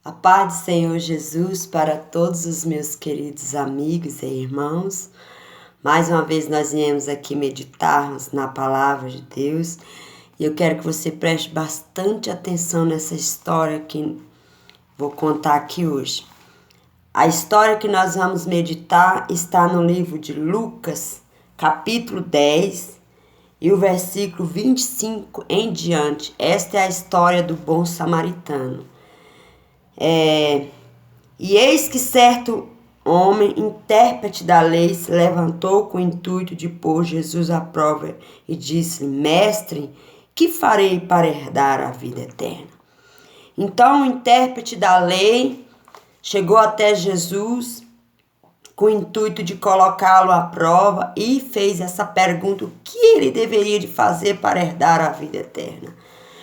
A paz do Senhor Jesus para todos os meus queridos amigos e irmãos. Mais uma vez nós viemos aqui meditarmos na palavra de Deus e eu quero que você preste bastante atenção nessa história que vou contar aqui hoje. A história que nós vamos meditar está no livro de Lucas, capítulo 10 e o versículo 25 em diante. Esta é a história do bom samaritano. E eis que certo homem, intérprete da lei, se levantou com o intuito de pôr Jesus à prova e disse-lhe: Mestre, que farei para herdar a vida eterna? Então o intérprete da lei chegou até Jesus com o intuito de colocá-lo à prova e fez essa pergunta: o que ele deveria de fazer para herdar a vida eterna?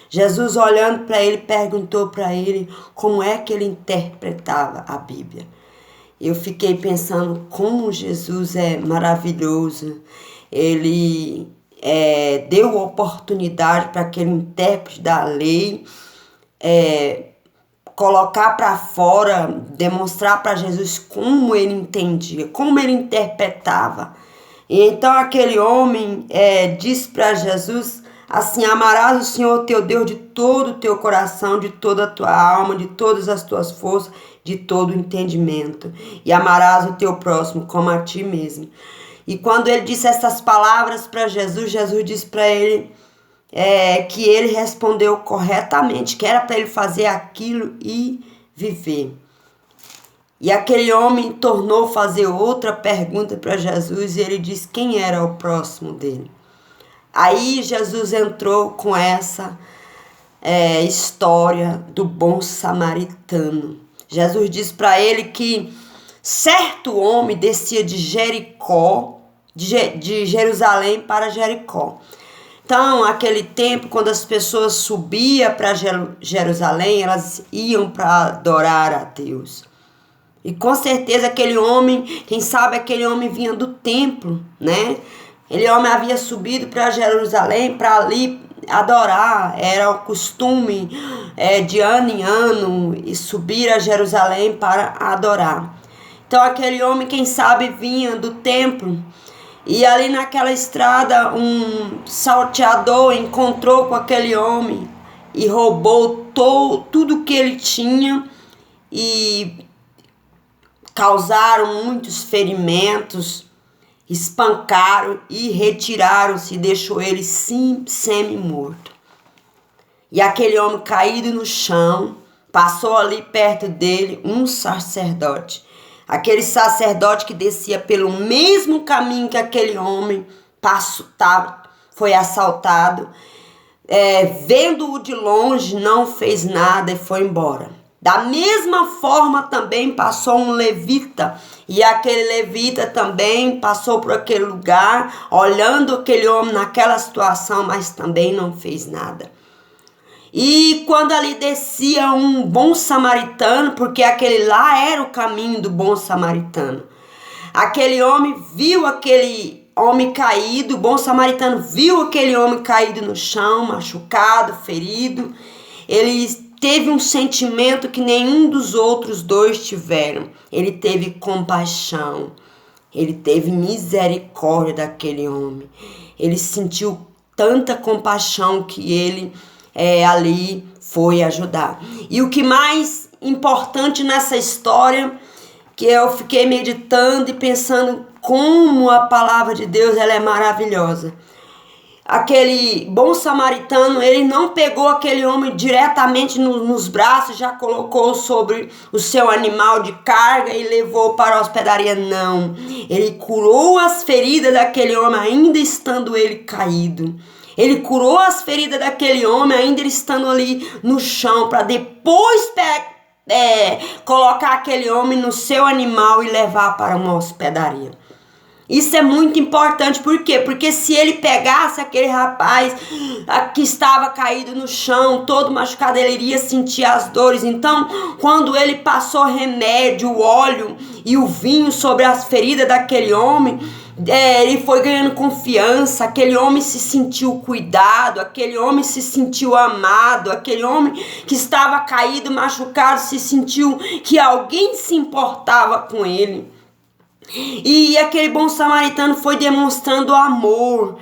Jesus, olhando para ele, perguntou para ele como é que ele interpretava a Bíblia. Eu fiquei pensando como Jesus é maravilhoso. Ele deu oportunidade para aquele intérprete da lei colocar para fora, demonstrar para Jesus como ele entendia, como ele interpretava. E então aquele homem disse para Jesus assim: amarás o Senhor teu Deus de todo o teu coração, de toda a tua alma, de todas as tuas forças, de todo o entendimento. E amarás o teu próximo como a ti mesmo. E quando ele disse essas palavras para Jesus, Jesus disse para ele que ele respondeu corretamente, que era para ele fazer aquilo e viver. E aquele homem tornou fazer outra pergunta para Jesus e ele disse quem era o próximo dele. Aí Jesus entrou com essa história do bom samaritano. Jesus disse para ele que certo homem descia de Jericó, de Jerusalém para Jericó. Então, naquele tempo, quando as pessoas subiam para Jerusalém, elas iam para adorar a Deus. E com certeza aquele homem, quem sabe aquele homem vinha do templo, né? Aquele homem havia subido para Jerusalém para ali adorar. Era o costume de ano em ano e subir a Jerusalém para adorar. Então aquele homem, quem sabe, vinha do templo. E ali naquela estrada um salteador encontrou com aquele homem e roubou tudo que ele tinha e causaram muitos ferimentos. Espancaram e retiraram-se, deixou ele semi-morto. E aquele homem caído no chão, passou ali perto dele um sacerdote. Aquele sacerdote que descia pelo mesmo caminho que aquele homem foi assaltado. Vendo-o de longe, não fez nada e foi embora. Da mesma forma também passou um levita, e aquele levita também passou por aquele lugar, olhando aquele homem naquela situação, mas também não fez nada. E quando ali descia um bom samaritano, porque aquele lá era o caminho do bom samaritano, aquele homem viu aquele homem caído, o bom samaritano viu aquele homem caído no chão, machucado, ferido. Ele teve um sentimento que nenhum dos outros dois tiveram. Ele teve compaixão. Ele teve misericórdia daquele homem. Ele sentiu tanta compaixão que ele ali foi ajudar. E o que mais importante nessa história, que eu fiquei meditando e pensando como a palavra de Deus ela é maravilhosa. Aquele bom samaritano, ele não pegou aquele homem diretamente nos braços, já colocou sobre o seu animal de carga e levou para a hospedaria, não. Ele curou as feridas daquele homem ainda estando ele caído. Ele curou as feridas daquele homem ainda estando ali no chão, para depois colocar aquele homem no seu animal e levar para uma hospedaria. Isso é muito importante, por quê? Porque se ele pegasse aquele rapaz que estava caído no chão, todo machucado, ele iria sentir as dores. Então, quando ele passou remédio, o óleo e o vinho sobre as feridas daquele homem, ele foi ganhando confiança, aquele homem se sentiu cuidado, aquele homem se sentiu amado, aquele homem que estava caído, machucado, se sentiu que alguém se importava com ele. E aquele bom samaritano foi demonstrando amor,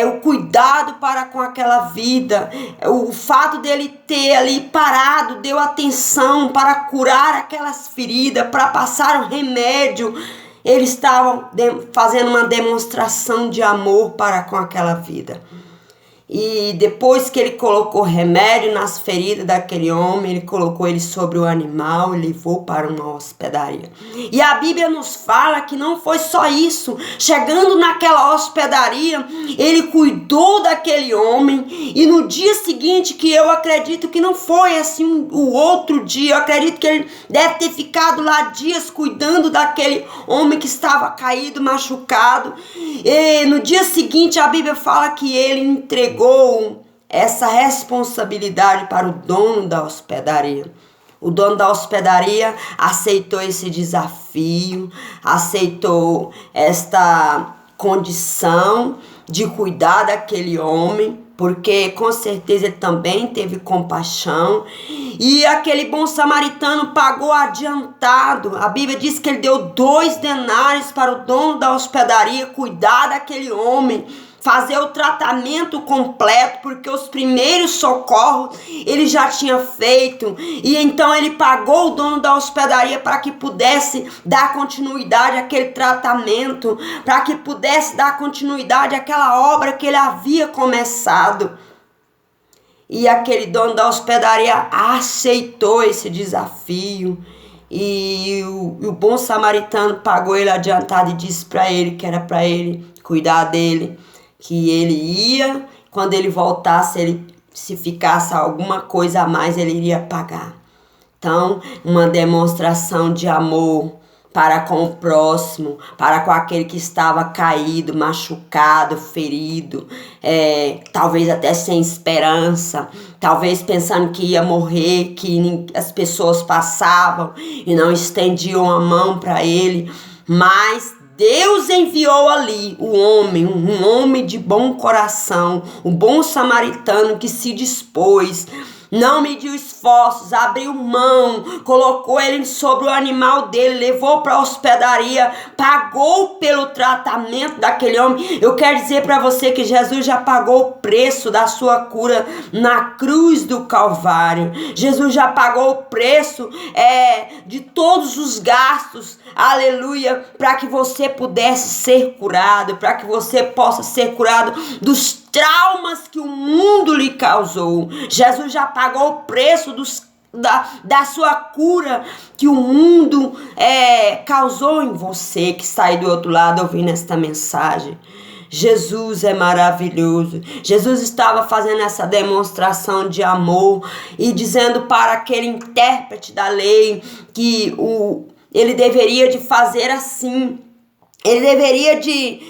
o cuidado para com aquela vida, o fato dele ter ali parado, deu atenção para curar aquelas feridas, para passar o remédio. Eles estavam fazendo uma demonstração de amor para com aquela vida. E depois que ele colocou remédio nas feridas daquele homem, ele colocou ele sobre o animal e levou para uma hospedaria. E a Bíblia nos fala que não foi só isso. Chegando naquela hospedaria, ele cuidou daquele homem. E no dia seguinte, que eu acredito que não foi assim o outro dia, eu acredito que ele deve ter ficado lá dias cuidando daquele homem que estava caído, machucado. E no dia seguinte, a Bíblia fala que ele entregou essa responsabilidade para o dono da hospedaria. O dono da hospedaria aceitou esse desafio, aceitou esta condição de cuidar daquele homem, porque com certeza ele também teve compaixão. E aquele bom samaritano pagou adiantado. A Bíblia diz que ele deu 2 denários para o dono da hospedaria cuidar daquele homem, fazer o tratamento completo, porque os primeiros socorros ele já tinha feito. E então ele pagou o dono da hospedaria para que pudesse dar continuidade àquele tratamento, para que pudesse dar continuidade àquela obra que ele havia começado. E aquele dono da hospedaria aceitou esse desafio. E o bom samaritano pagou ele adiantado e disse para ele que era para ele cuidar dele, que ele ia, quando ele voltasse, se ficasse alguma coisa a mais, ele iria pagar. Então, uma demonstração de amor para com o próximo, para com aquele que estava caído, machucado, ferido, talvez até sem esperança, talvez pensando que ia morrer, que as pessoas passavam e não estendiam a mão para ele, mas Deus enviou ali o homem, um homem de bom coração, o bom samaritano que se dispôs, não mediu esforços, abriu mão, colocou ele sobre o animal dele, levou para a hospedaria, pagou pelo tratamento daquele homem. Eu quero dizer para você que Jesus já pagou o preço da sua cura na cruz do Calvário. Jesus já pagou o preço de todos os gastos, aleluia, para que você pudesse ser curado, para que você possa ser curado dos traumas que o mundo lhe causou. Jesus já pagou o preço da sua cura que o mundo causou em você, que está aí do outro lado ouvindo esta mensagem. Jesus é maravilhoso. Jesus estava fazendo essa demonstração de amor e dizendo para aquele intérprete da lei que ele deveria de fazer assim. Ele deveria de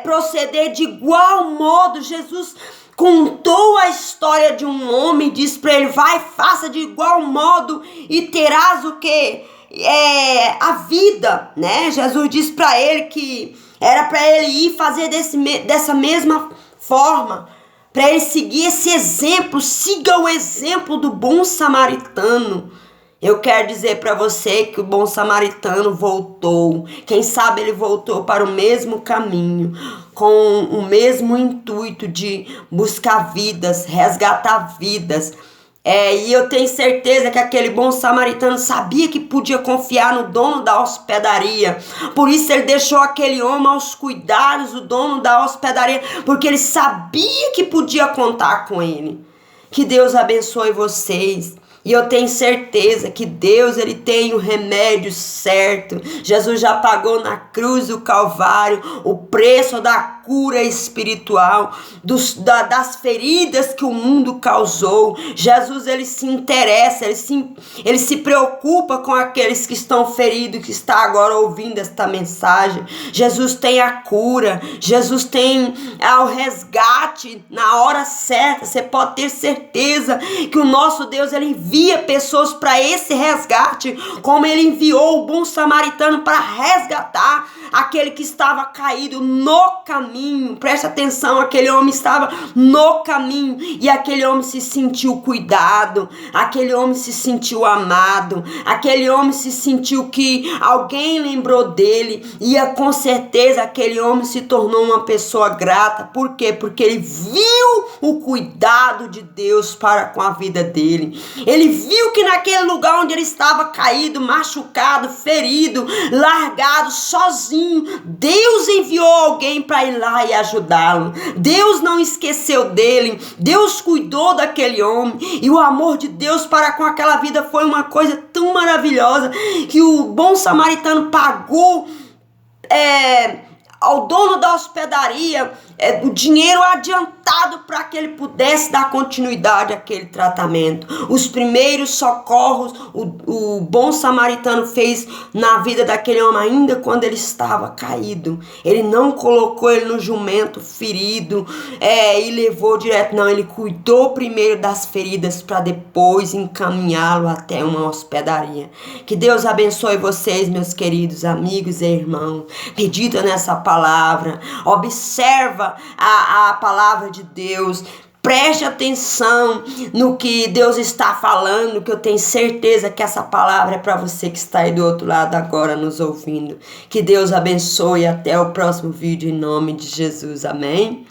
proceder de igual modo. Jesus contou a história de um homem, disse para ele: vai, faça de igual modo e terás o que? A vida, né? Jesus disse para ele que era para ele ir fazer dessa mesma forma, para ele seguir esse exemplo. Siga o exemplo do bom samaritano. Eu quero dizer para você que o bom samaritano voltou. Quem sabe ele voltou para o mesmo caminho, com o mesmo intuito de buscar vidas, resgatar vidas. E eu tenho certeza que aquele bom samaritano sabia que podia confiar no dono da hospedaria. Por isso ele deixou aquele homem aos cuidados do dono da hospedaria, porque ele sabia que podia contar com ele. Que Deus abençoe vocês. E eu tenho certeza que Deus, ele tem o remédio certo. Jesus já pagou na cruz do Calvário o preço da cura espiritual, das feridas que o mundo causou. Jesus, ele se interessa, ele se preocupa com aqueles que estão feridos, que estão agora ouvindo esta mensagem. Jesus tem a cura, Jesus tem o resgate na hora certa. Você pode ter certeza que o nosso Deus, ele envia pessoas para esse resgate, como ele enviou o bom samaritano para resgatar aquele que estava caído no caminho. Preste atenção, aquele homem estava no caminho e aquele homem se sentiu cuidado, aquele homem se sentiu amado, aquele homem se sentiu que alguém lembrou dele e com certeza aquele homem se tornou uma pessoa grata. Por quê? Porque ele viu o cuidado de Deus para com a vida dele. Ele viu que naquele lugar onde ele estava caído, machucado, ferido, largado, sozinho, Deus enviou alguém para ir lá e ajudá-lo. Deus não esqueceu dele. Deus cuidou daquele homem. E o amor de Deus para com aquela vida foi uma coisa tão maravilhosa que o bom samaritano pagou ao dono da hospedaria o dinheiro adiantado para que ele pudesse dar continuidade àquele tratamento. Os primeiros socorros o bom samaritano fez na vida daquele homem ainda quando ele estava caído. Ele não colocou ele no jumento ferido e levou direto, não. Ele cuidou primeiro das feridas para depois encaminhá-lo até uma hospedaria. Que Deus abençoe vocês, meus queridos amigos e irmãos. Medita nessa palavra, observa a palavra de Deus, preste atenção no que Deus está falando, que eu tenho certeza que essa palavra é para você que está aí do outro lado agora nos ouvindo. Que Deus abençoe, até o próximo vídeo em nome de Jesus, amém?